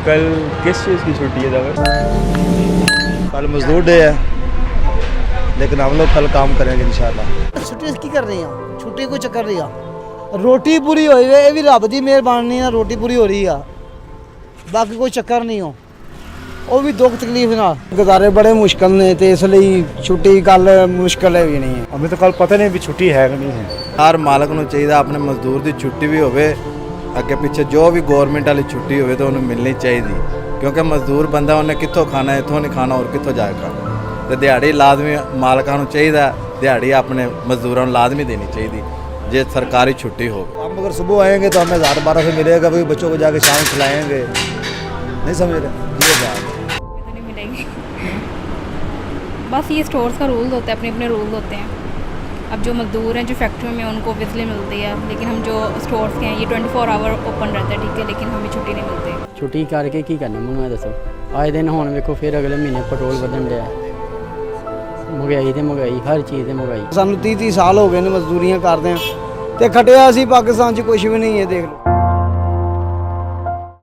कल किस चीज़ की छुट्टी है दावत? कल मजदूर डे है, लेकिन हम लोग कल काम करेंगे इंशाल्लाह। छुट्टी की कर रही हैं, छुट्टी कोई चक्कर नहीं आ। रोटी पूरी होई है, ये भी रब दी मेहरबानी है, रोटी पूरी हो रही है, बाकी कोई चक्कर नहीं हो। ਉਹ ਵੀ ਦੁੱਖ ਤਕਲੀਫ ਨਾਲ ਗੁਜ਼ਾਰੇ ਬੜੇ ਮੁਸ਼ਕਲ ਨੇ ਤੇ ਇਸ ਲਈ ਛੁੱਟੀ ਕੱਲ ਮੁਸ਼ਕਲ ਹੈ ਵੀ ਨਹੀਂ ਹੈ। हमें तो कल पता नहीं भी छुट्टी है कि नहीं है। हर मालक ਨੂੰ ਚਾਹੀਦਾ ਆਪਣੇ ਮਜ਼ਦੂਰ ਦੀ ਛੁੱਟੀ ਵੀ ਹੋਵੇ, ਅੱਗੇ ਪਿੱਛੇ ਜੋ ਵੀ ਗਵਰਨਮੈਂਟ ਵਾਲੀ ਛੁੱਟੀ ਹੋਵੇ ਤਾਂ ਉਹਨੂੰ ਮਿਲਣੀ ਚਾਹੀਦੀ, ਕਿਉਂਕਿ ਮਜ਼ਦੂਰ ਬੰਦਾ ਉਹਨੇ ਕਿੱਥੋਂ ਖਾਣਾ, ਇੱਥੋਂ ਨਹੀਂ ਖਾਣਾ, ਹੋਰ ਕਿੱਥੋਂ ਜਾਏਗਾ। ਤੇ ਦਿਹਾੜੀ ਲਾਜ਼ਮੀ ਮਾਲਕਾਂ ਨੂੰ ਚਾਹੀਦਾ, ਦਿਹਾੜੀ ਆਪਣੇ ਮਜ਼ਦੂਰਾਂ ਨੂੰ ਲਾਜ਼ਮੀ ਦੇਣੀ ਚਾਹੀਦੀ ਜੇ सरकारी छुट्टी हो। हम अगर सुबह आएंगे तो हमें 1000-1200 मिलेगा, वही बच्चों को जाके शाम खिलाएंगे, नहीं समझ रहे ये बात। नहीं मिलेंगे, बस ये स्टोर्स का रूल होता है, अपने अपने रूल होते हैं। अब जो मजदूर हैं जो फैक्ट्री में उनको ऑब्वियसली मिलती है, लेकिन हम जो स्टोर्स के हैं ये 24 आवर ओपन रहता है, ठीक है, लेकिन हमें छुट्टी नहीं मिलती। छुट्टी करके की करना ਮੈਨੂੰ ਇਹ ਦੱਸੋ। ਆਏ ਦਿਨ ਹੁਣ ਵੇਖੋ ਫਿਰ ਅਗਲੇ ਮਹੀਨੇ ਪੈਟਰੋਲ ਵਧਣ ਡਿਆ, ਮਹਿੰਗਾਈ ਤੇ ਮਹਿੰਗਾਈ, ਹਰ ਚੀਜ਼ ਤੇ ਮਹਿੰਗਾਈ। ਸਾਨੂੰ 30 ਸਾਲ ਹੋ ਗਏ ਨੇ ਮਜ਼ਦੂਰੀਆਂ ਕਰਦੇ ਆ ਤੇ ਖਟਿਆ ਅਸੀਂ ਪਾਕਿਸਤਾਨ 'ਚ ਕੁਝ ਵੀ ਨਹੀਂ ਹੈ, ਦੇਖ ਲਓ।